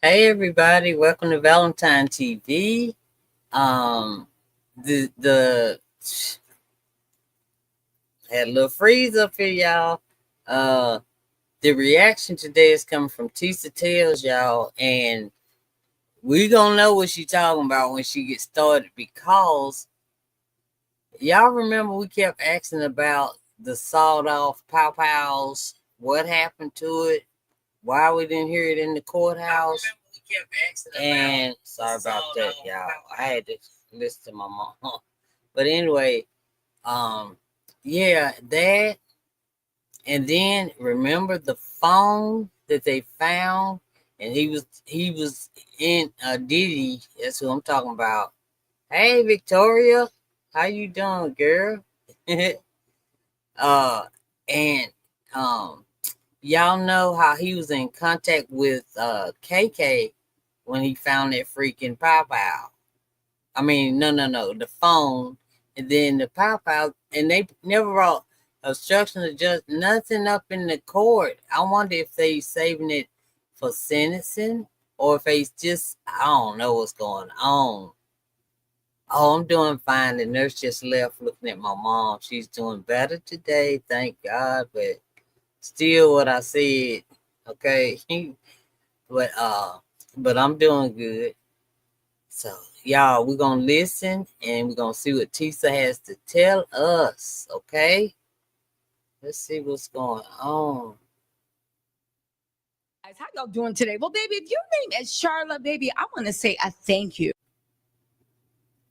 Hey everybody, welcome to Valentine TV. Um the had a little freeze up here, y'all. Uh the reaction today is coming from TISA Tales, y'all, and we gonna know what she talking about when she gets started because y'all remember we kept asking about the sawed off pow pows, what happened to it, why we didn't hear it in the courthouse. And sorry about that, y'all. I had to listen to my mom. But anyway, um, yeah, that, and then remember the phone that they found, and he was in Diddy. That's who I'm talking about. Hey, Victoria, how you doing, girl? uh, and um, y'all know how he was in contact with KK when he found that freaking pow pow. I mean, no, the phone, and then the pow pow, and they never brought obstruction of justice, nothing up in the court. I wonder if they saving it for sentencing or if they just, I don't know what's going on. Oh, I'm doing fine. The nurse just left looking at my mom. She's doing better today, thank God, but still what I said, okay? but but I'm doing good. So, y'all, we're going to listen and we're going to see what TISA has to tell us, okay? Let's see what's going on. Guys, how y'all doing today? Well, baby, if your name is Charlotte, baby, I want to say a thank you.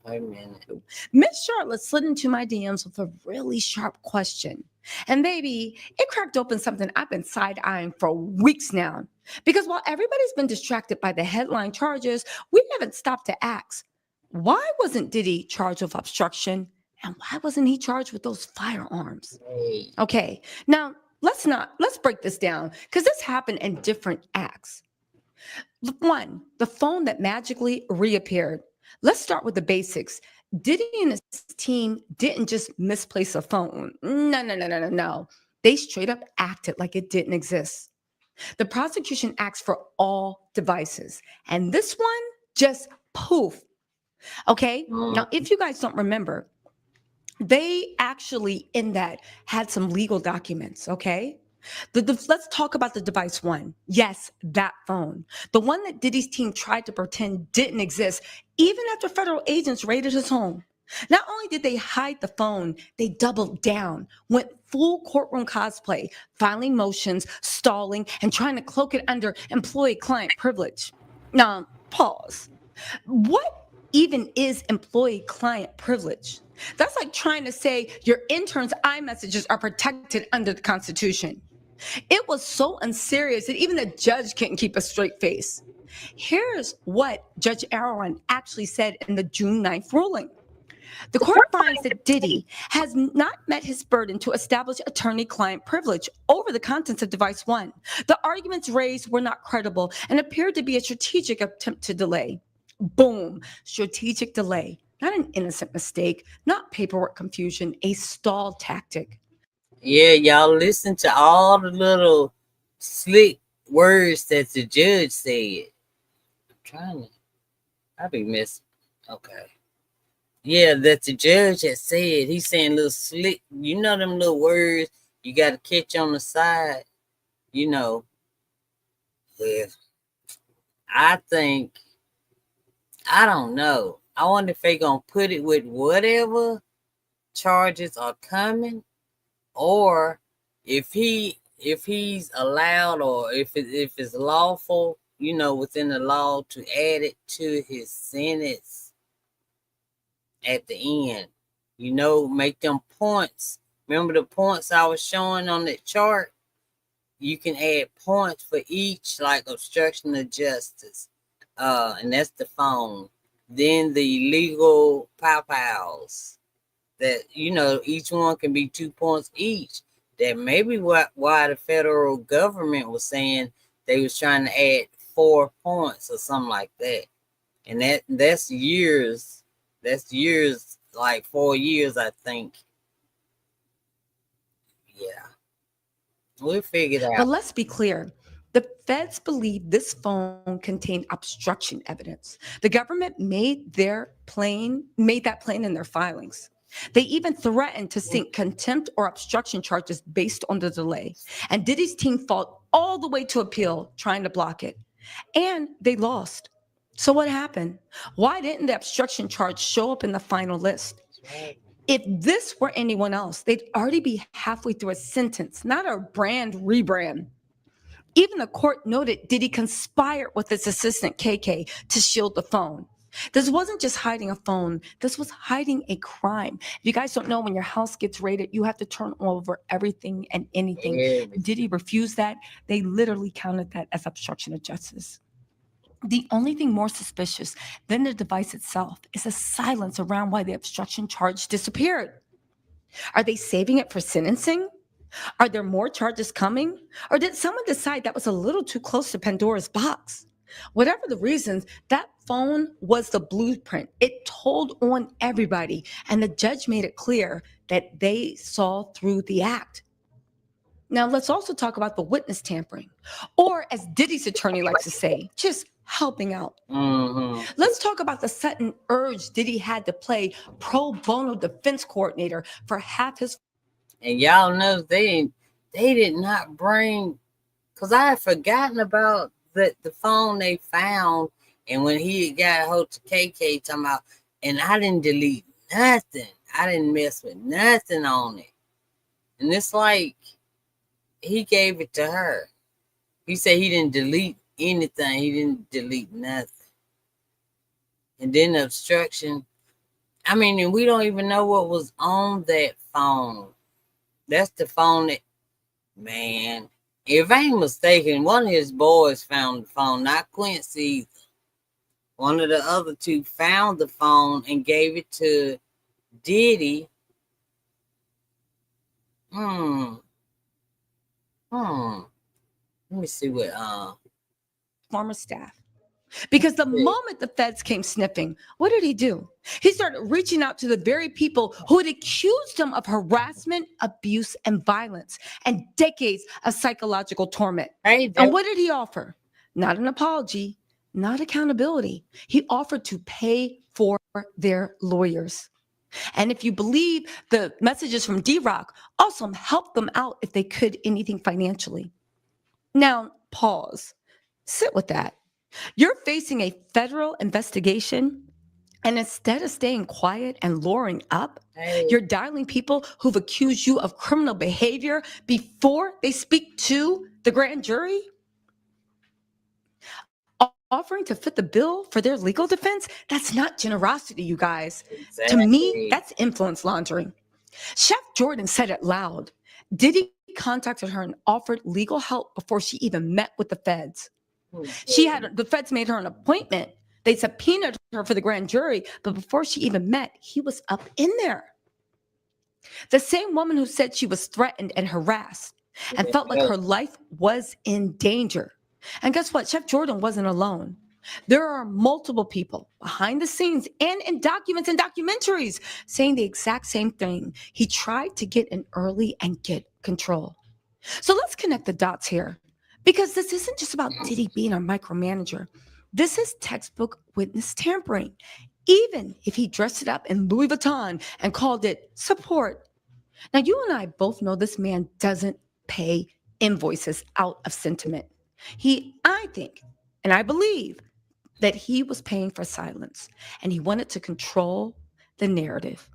Wait a minute. Miss Charlotte slid into my DMs with a really sharp question. And baby, it cracked open something I've been side eyeing for weeks now. Because while everybody's been distracted by the headline charges, we haven't stopped to ask, why wasn't Diddy charged with obstruction? And why wasn't he charged with those firearms? Hey. Okay, now let's break this down because this happened in different acts. One, the phone that magically reappeared. Let's start with the basics. Diddy and his team didn't just misplace a phone. No. They straight up acted like it didn't exist. The prosecution asked for all devices, and this one just poof. Okay, now if you guys don't remember, they actually in that had some legal documents. Okay, let's talk about the device one. Yes, that phone. The one that Diddy's team tried to pretend didn't exist, even after federal agents raided his home. Not only did they hide the phone, they doubled down, went full courtroom cosplay, filing motions, stalling, and trying to cloak it under employee client privilege. Now, pause. What even is employee client privilege? That's like trying to say your intern's iMessages are protected under the Constitution. It was so unserious that even the judge couldn't keep a straight face. Here's what Judge Aaron actually said in the June 9th ruling. The court finds that Diddy has not met his burden to establish attorney-client privilege over the contents of device one. The arguments raised were not credible and appeared to be a strategic attempt to delay. Boom, strategic delay. Not an innocent mistake, not paperwork confusion, a stall tactic. Yeah, y'all listen to all the little slick words that the judge said. I'm trying to, I be missing. Okay. Yeah, that the judge had said. He's saying little slick, them little words you got to catch on the side, you know. Well, I think, I don't know. I wonder if they gonna put it with whatever charges are coming, or if he's allowed, or if it's lawful, within the law to add it to his sentence at the end. Make them points. Remember the points I was showing on that chart? You can add points for each, like obstruction of justice, and that's the phone. Then the illegal pow pows, that each one can be 2 points each. That maybe why the federal government was saying they was trying to add 4 points or something like that. And that's years. That's years, like 4 years, I think. Yeah, we'll figure it But out. let's be clear. The feds believe this phone contained obstruction evidence. The government made that plain in their filings. They even threatened to sink contempt or obstruction charges based on the delay. And Diddy's team fought all the way to appeal, trying to block it. And they lost. So what happened? Why didn't the obstruction charge show up in the final list? If this were anyone else, they'd already be halfway through a sentence, not a brand rebrand. Even the court noted Diddy conspired with his assistant KK to shield the phone. This wasn't just hiding a phone, this was hiding a crime. If you guys don't know, when your house gets raided, you have to turn over everything and anything. Yeah. Diddy refused that. They literally counted that as obstruction of justice. The only thing more suspicious than the device itself is the silence around why the obstruction charge disappeared. Are they saving it for sentencing? Are there more charges coming? Or did someone decide that was a little too close to Pandora's box? Whatever the reasons, that phone was the blueprint. It told on everybody, and the judge made it clear that they saw through the act. Now, let's also talk about the witness tampering, or as Diddy's attorney likes to say, just helping out. Mm-hmm. Let's talk about the sudden urge Diddy had to play pro bono defense coordinator for half his. And y'all know they did not bring, because I had forgotten about the phone they found, and when he got hold to KK talking about, and I didn't delete nothing. I didn't mess with nothing on it. And it's like he gave it to her. He said he didn't delete anything. He didn't delete nothing. And then the obstruction. I mean, and we don't even know what was on that phone. That's the phone that, man, if I ain't mistaken, one of his boys found the phone, not Quincy either. One of the other two found the phone and gave it to Diddy. Let me see what Former staff. Because the moment the feds came sniffing, what did he do? He started reaching out to the very people who had accused him of harassment, abuse, and violence, and decades of psychological torment. Hey, and what did he offer? Not an apology, not accountability. He offered to pay for their lawyers. And if you believe the messages from D-Rock, also help them out if they could anything financially. Now, pause. Sit with that. You're facing a federal investigation, and instead of staying quiet and luring up, you're dialing people who've accused you of criminal behavior before they speak to the grand jury? Offering to foot the bill for their legal defense? That's not generosity, you guys. Exactly. To me, that's influence laundering. Chef Jordan said it loud. Diddy contacted her and offered legal help before she even met with the feds. The feds made her an appointment. They subpoenaed her for the grand jury, but before she even met, he was up in there. The same woman who said she was threatened and harassed and felt like her life was in danger. And guess what? Chef Jordan wasn't alone. There are multiple people behind the scenes and in documents and documentaries saying the exact same thing. He tried to get in early and get control. So let's connect the dots here, because this isn't just about Diddy being a micromanager. This is textbook witness tampering, even if he dressed it up in Louis Vuitton and called it support. Now, you and I both know this man doesn't pay invoices out of sentiment. I think, and I believe, that he was paying for silence, and he wanted to control the narrative.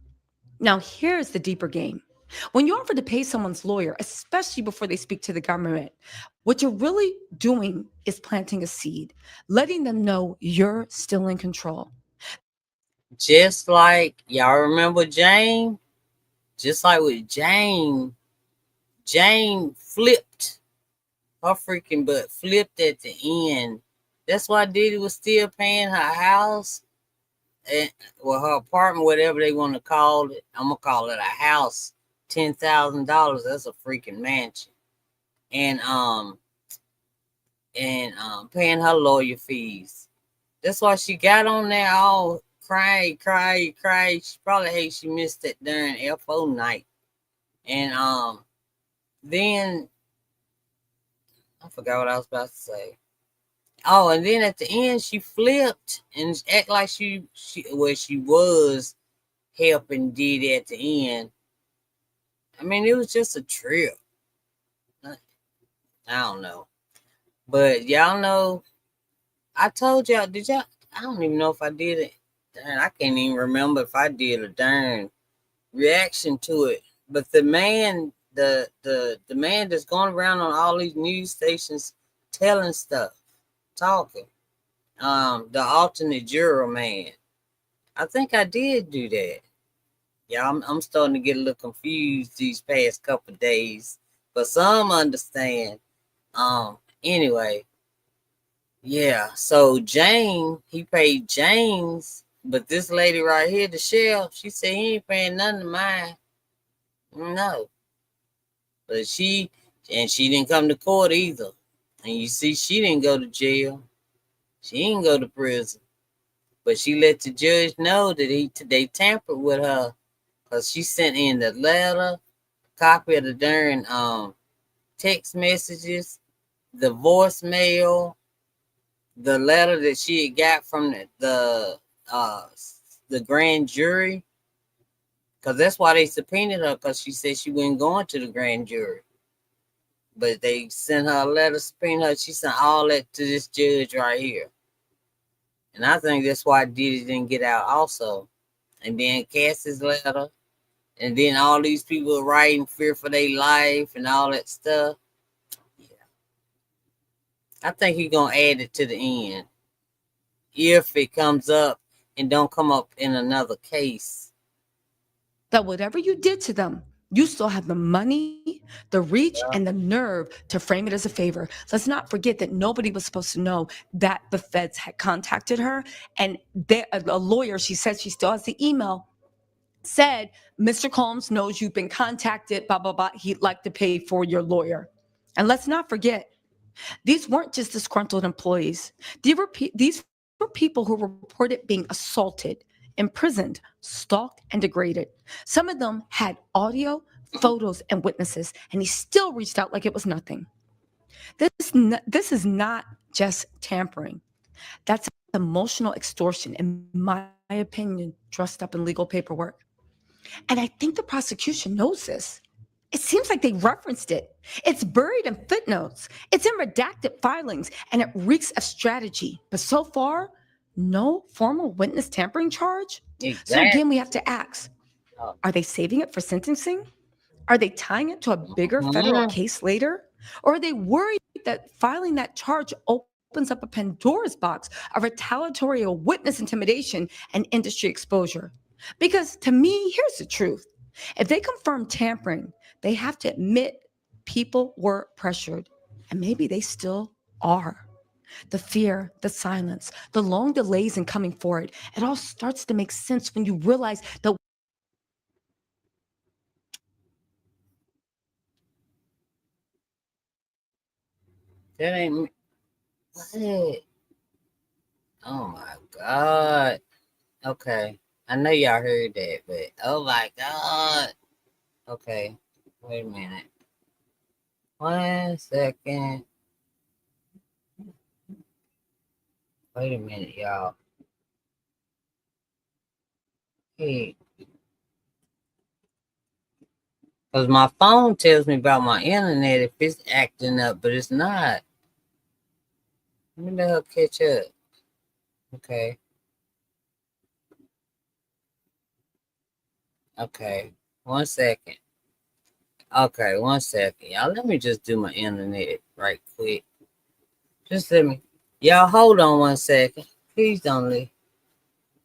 Now, here's the deeper game. When you offer to pay someone's lawyer, especially before they speak to the government, what you're really doing is planting a seed, letting them know you're still in control. Just like, y'all remember Jane? Just like with Jane flipped her freaking butt, flipped at the end. That's why Diddy was still paying her house, and her apartment, whatever they want to call it. I'm gonna call it a house. $10,000. That's a freaking mansion. And paying her lawyer fees. That's why she got on there all cry. She probably hates she missed that darn FO night. And then I forgot what I was about to say. Oh, and then at the end, she flipped and act like she was helping Diddy at the end. I mean, it was just a trip. I don't know, but y'all know. I told y'all. Did y'all? I don't even know if I did it. Darn, I can't even remember if I did a darn reaction to it. But the man that's going around on all these news stations telling stuff, talking. The alternate juror man. I think I did do that. Yeah, I'm starting to get a little confused these past couple of days, but some understand. Anyway, yeah. So Jane, he paid James, but this lady right here, the sheriff, she said he ain't paying nothing to mine. No, but she didn't come to court either, and you see, she didn't go to jail. She didn't go to prison, but she let the judge know that they tampered with her because she sent in the letter, copy of the darn text messages, the voicemail, the letter that she had got from uh the grand jury, because that's why they subpoenaed her, because she said she wasn't going to the grand jury. But they sent her a letter subpoenaing her. She sent all that to this judge right here. And I think that's why Diddy didn't get out also. And then Cassie's letter. And then all these people writing fear for their life and all that stuff. Yeah. I think he's gonna add it to the end. If it comes up and don't come up in another case. That whatever you did to them, you still have the money, the reach, and the Yeah. nerve to frame it as a favor. Let's not forget that nobody was supposed to know that the feds had contacted her. And a lawyer, she said she still has the email, said, Mr. Combs knows you've been contacted, blah, blah, blah. He'd like to pay for your lawyer. And let's not forget, these weren't just disgruntled employees. These were people who reported being assaulted, imprisoned, stalked, and degraded. Some of them had audio, photos, and witnesses, and he still reached out like it was nothing. This is not just tampering. That's emotional extortion, in my opinion, dressed up in legal paperwork. And I think the prosecution knows this. It seems like they referenced it. It's buried in footnotes. It's in redacted filings, and it reeks of strategy. But so far, no formal witness tampering charge. So again, we Exactly. have to ask, Oh. are they saving it for sentencing? Are they tying it to a bigger federal Mhm. case later? Or are they worried that filing that charge opens up a Pandora's box of retaliatory or witness intimidation and industry exposure? Because to me, here's the truth. If they confirm tampering, they have to admit people were pressured, and maybe they still are. The fear, the silence, the long delays in coming forward, it all starts to make sense when you realize that That ain't me. What? Oh my God. Okay. I know y'all heard that, but oh my God. Okay. Wait a minute. 1 second. Wait a minute, y'all. Hey, because my phone tells me about my internet if it's acting up, but it's not. Let me let her catch up. Okay. Okay. 1 second. Okay, 1 second. Y'all, let me just do my internet right quick. Just let me. Y'all, hold on 1 second. Please don't leave.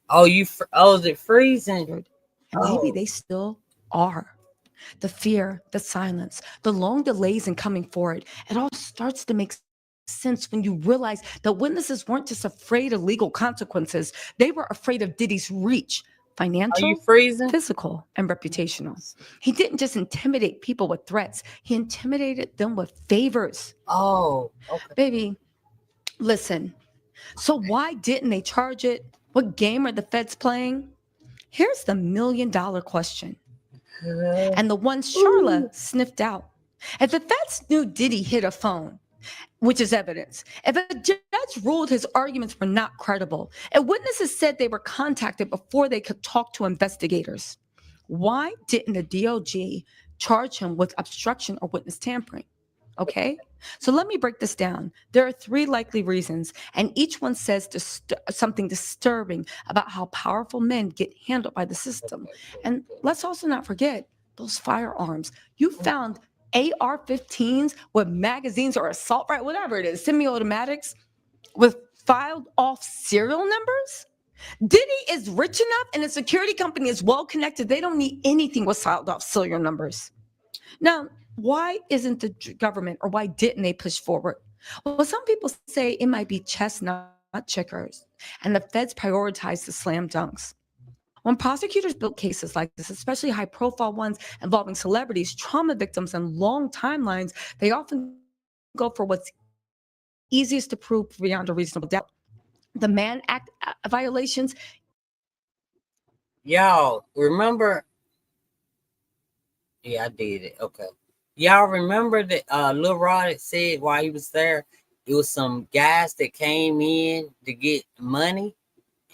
Oh, oh, is it freezing? and maybe Oh, they still are. The fear, the silence, the long delays in coming forward, it all starts to make sense when you realize that witnesses weren't just afraid of legal consequences, they were afraid of Diddy's reach, financial, are you freezing? physical, and reputational. He didn't just intimidate people with threats, he intimidated them with favors. Oh, okay. Baby, listen. So why didn't they charge it? What game are the feds playing? Here's the $1 million question, Uh, and the one Charla ooh. sniffed out. If the feds knew Diddy hit a phone, which is evidence. If a judge ruled his arguments were not credible, and witnesses said they were contacted before they could talk to investigators, why didn't the DOJ charge him with obstruction or witness tampering? Okay, so let me break this down. There are three likely reasons, and each one says something disturbing about how powerful men get handled by the system. And let's also not forget those firearms. You found AR-15s with magazines or assault rifle, whatever it is, semi-automatics with filed off serial numbers. Diddy is rich enough and the security company is well connected. They don't need anything with filed off serial numbers. Now, why isn't the government, or why didn't they push forward? Well, some people say it might be chestnut checkers, and the feds prioritize the slam dunks. When prosecutors built cases like this, especially high profile ones involving celebrities, trauma victims, and long timelines, they often go for what's easiest to prove beyond a reasonable doubt. The Mann Act violations. Y'all remember? Yeah, I did it. Okay. Y'all remember that Lil Rod had said while he was there, it was some guys that came in to get money,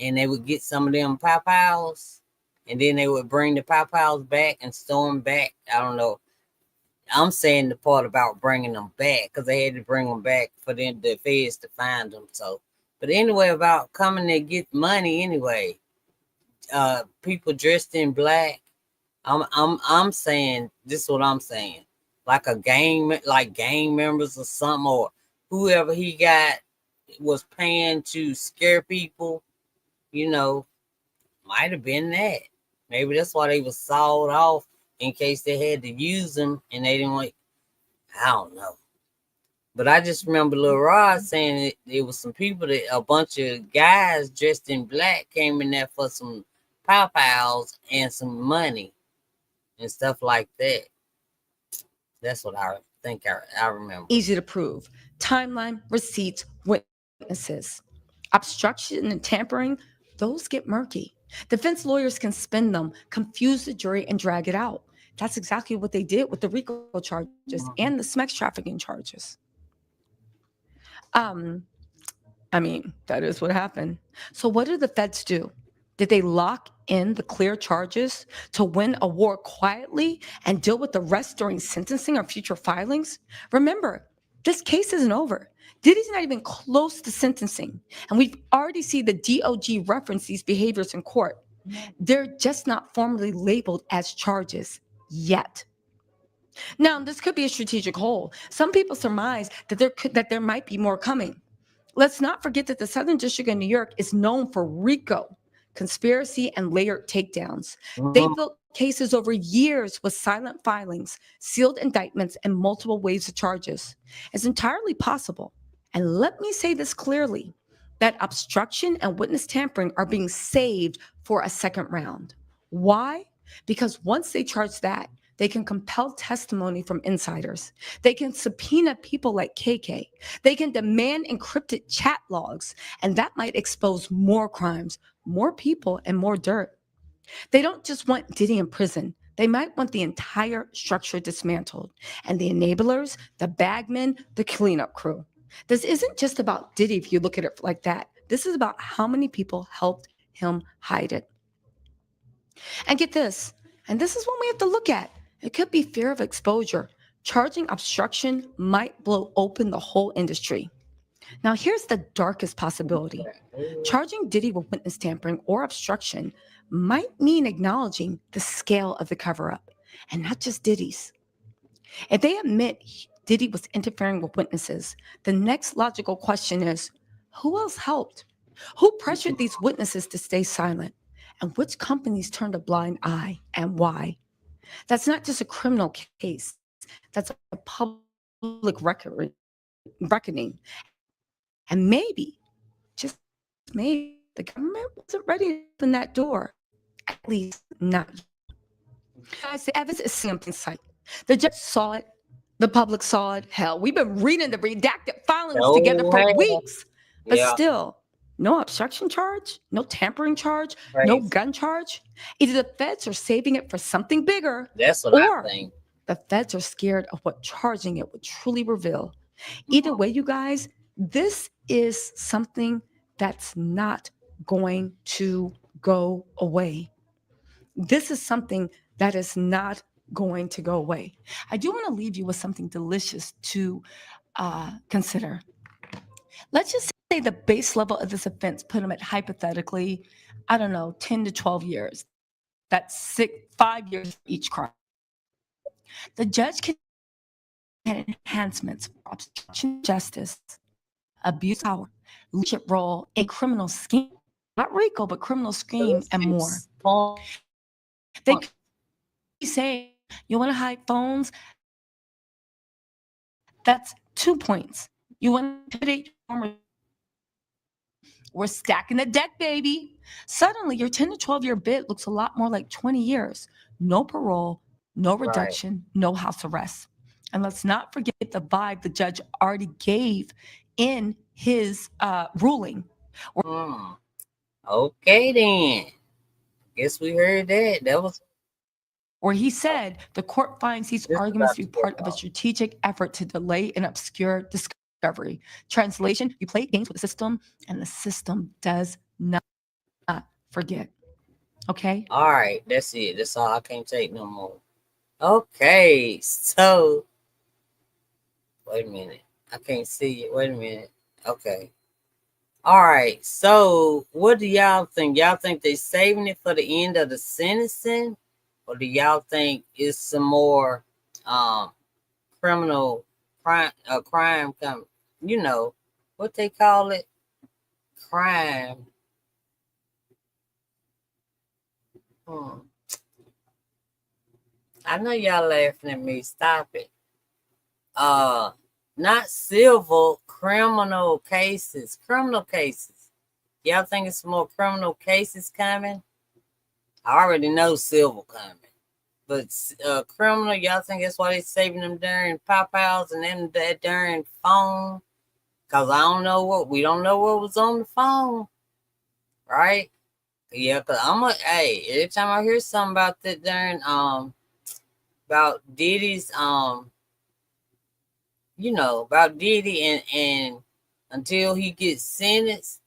and they would get some of them pop-outs, and then they would bring the pop-outs back and store them back. I don't know. I'm saying the part about bringing them back, because they had to bring them back for them, the feds, to find them. So, but anyway, about coming to get money anyway. People dressed in black. I'm saying this is what I'm saying. Like a gang, like gang members or something, or whoever he got was paying to scare people, you know, might have been that. Maybe that's why they was sawed off, in case they had to use them and they didn't want. I don't know. But I just remember Lil Rod saying it was some people, that a bunch of guys dressed in black came in there for some pop-outs and some money and stuff like that. That's what I think I remember. Easy to prove. Timeline, receipts, witnesses. Obstruction and tampering, those get murky. Defense lawyers can spin them, confuse the jury, and drag it out. That's exactly what they did with the RICO charges and the sex trafficking charges. Um, that is what happened. So what did the feds do? Did they lock in the clear charges to win a war quietly and deal with the rest during sentencing or future filings? Remember, this case isn't over. Diddy's not even close to sentencing, and we've already seen the DOJ reference these behaviors in court. They're just not formally labeled as charges yet. Now, this could be a strategic hole. Some people surmise that there might be more coming. Let's not forget that the Southern District of New York is known for RICO, conspiracy, and layered takedowns. They built cases over years with silent filings, sealed indictments, and multiple waves of charges. It's entirely possible, and let me say this clearly, that obstruction and witness tampering are being saved for a second round. Why? Because once they charge that, they can compel testimony from insiders. They can subpoena people like KK. They can demand encrypted chat logs, and that might expose more crimes, more people, and more dirt. They don't just want Diddy in prison. They might want the entire structure dismantled, and the enablers, the bagmen, the cleanup crew. This isn't just about Diddy if you look at it like that. This is about how many people helped him hide it. And get this, and this is what we have to look at. It could be fear of exposure. Charging obstruction might blow open the whole industry. Now, here's the darkest possibility. Charging Diddy with witness tampering or obstruction might mean acknowledging the scale of the cover-up, and not just Diddy's. If they admit Diddy was interfering with witnesses, the next logical question is, who else helped? Who pressured these witnesses to stay silent? And which companies turned a blind eye, and why? That's not just a criminal case. That's a public reckoning. And maybe, just maybe, the government wasn't ready to open that door. At least not yet. Guys, the evidence is sitting in plain sight. The judge saw it. The public saw it. Hell, we've been reading the redacted filings together for weeks. But still, no obstruction charge, no tampering charge, no gun charge. Either the feds are saving it for something bigger, That's what I think. the feds are scared of what charging it would truly reveal. Either way, you guys, this is something that's not going to go away. This is something that is not going to go away. I do want to leave you with something delicious to consider. Let's just say the base level of this offense put him at hypothetically, I don't know, 10 to 12 years. That's 5 years for each crime. The judge can add enhancements for obstruction of justice, abuse of power, leadership role, a criminal scheme, not RICO, but criminal scheme, and more. They could be saying, you want to hide phones? That's 2 points. You want to intimidate former. We're stacking the deck, baby. Suddenly, your 10 to 12-year bid looks a lot more like 20 years. No parole, no reduction, no house arrest. And let's not forget the vibe the judge already gave in his ruling. Okay, then. Guess we heard that. That was where he said the court finds these arguments to be part of a strategic effort to delay and obscure discovery. Translation, you play games with the system, and the system does not forget. Okay? all right. That's it. That's all. I can't take no more. Okay, so wait a minute. I can't see it. Wait a minute. Okay. All right. So what do y'all think? Y'all think they saving it for the end of the sentencing? Or do y'all think it's some more criminal crime come, you know, what they call it? Crime. I know y'all laughing at me. Stop it. Not civil, criminal cases. Criminal cases. Y'all think it's more criminal cases coming? I already know civil coming. But criminal, y'all think that's why they saving them during pop-outs and then that during phone? Cause we don't know what was on the phone. Right? Yeah, cause every time I hear something about that during about Diddy's about Diddy and until he gets sentenced,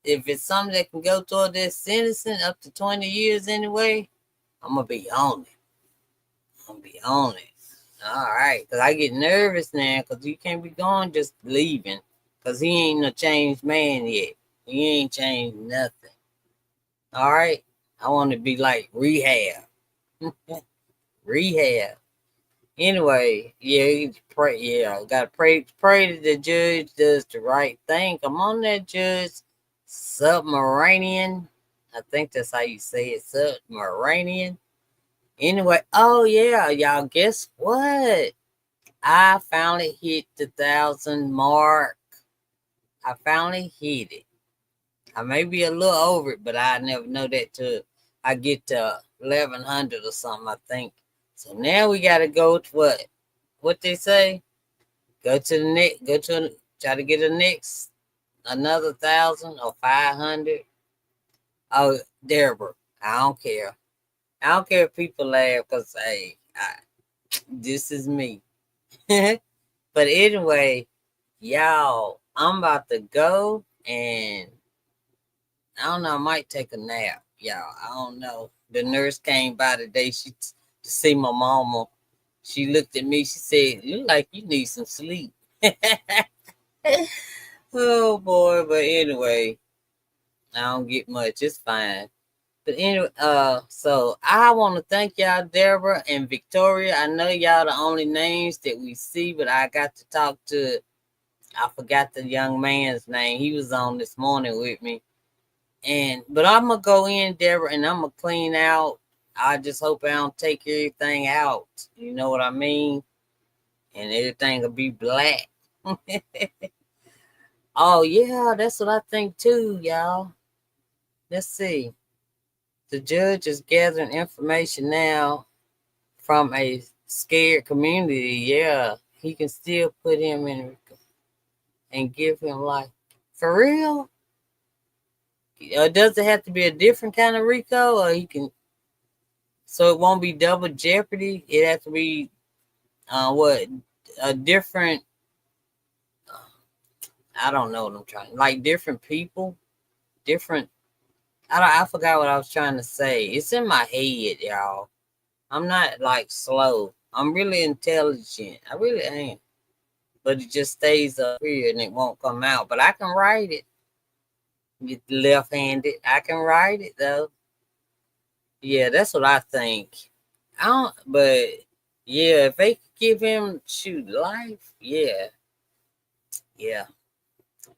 if it's something that can go toward that sentencing up to 20 years anyway, I'm gonna be on it. All right, because I get nervous now because you can't be going just leaving because he ain't a changed man yet. He ain't changed nothing. All right, I want to be like rehab. Rehab. Anyway, gotta pray that the judge does the right thing. Come on there, Judge. Submarinian. I think that's how you say it, submarinian. Anyway, oh yeah, y'all, guess what? I finally hit the 1,000 mark. I finally hit it. I may be a little over it, but I never know that till I get to 1,100 or something, I think. So now we got to go to what? What they say? Go to the next. Try to get the next another 1,000 or 500. Oh, Deborah, I don't care. I don't care if people laugh because this is me. But anyway, y'all, I'm about to go and I don't know. I might take a nap, y'all. I don't know. The nurse came by today. To see my mama. She looked at me. She said, "You like you need some sleep." Oh boy, but anyway, I don't get much. It's fine. But anyway, so I want to thank y'all, Deborah and Victoria. I know y'all the only names that we see, but I got to talk to. I forgot the young man's name. He was on this morning with me. But I'm gonna go in, Deborah, and I'm gonna clean out. I just hope I don't take everything out. You know what I mean? And everything will be black. Oh yeah, that's what I think too, y'all. Let's see. The judge is gathering information now from a scared community. Yeah, he can still put him in and give him life. For real? Does it have to be a different kind of RICO, or he can? So it won't be double jeopardy. It has to be what a different I don't know what I'm trying. Like different people, different. I forgot what I was trying to say. It's in my head, y'all. I'm not like slow. I'm really intelligent. I really am. But it just stays up here and it won't come out. But I can write it. Get left-handed. I can write it though. Yeah, that's what I think. I don't. But yeah, if they could give him shoot life, yeah, yeah.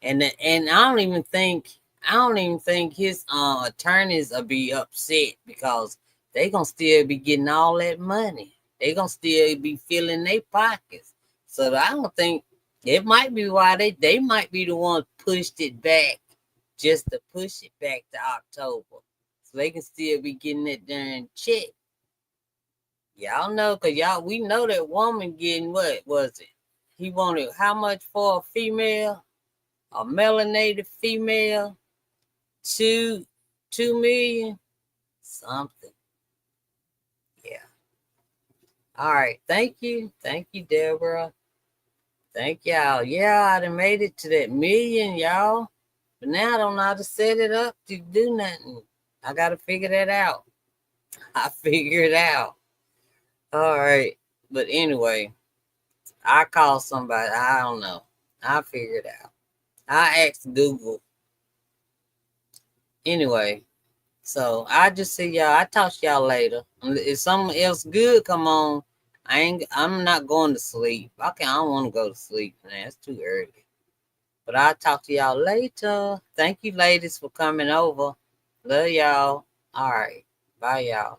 And I don't even think his attorneys will be upset because they gonna still be getting all that money. They gonna still be filling their pockets. So I don't think it might be why they might be the ones pushed it back just to push it back to October. So they can still be getting that darn check. Y'all know, cause y'all we know that woman getting what was it? He wanted how much for a female? A melanated female, two 2 million something. Yeah. All right. Thank you, Deborah. Thank y'all. Yeah, I done made it to that million, y'all. But now I don't know how to set it up to do nothing. I gotta figure that out. I figure it out. All right. But anyway, I call somebody. I don't know. I figure it out. I asked Google. Anyway, so I just see y'all. I talk to y'all later. If something else good come on, I'm not going to sleep. Okay, I don't want to go to sleep, man. It's too early. But I'll talk to y'all later. Thank you, ladies, for coming over. Love y'all. All right. Bye, y'all.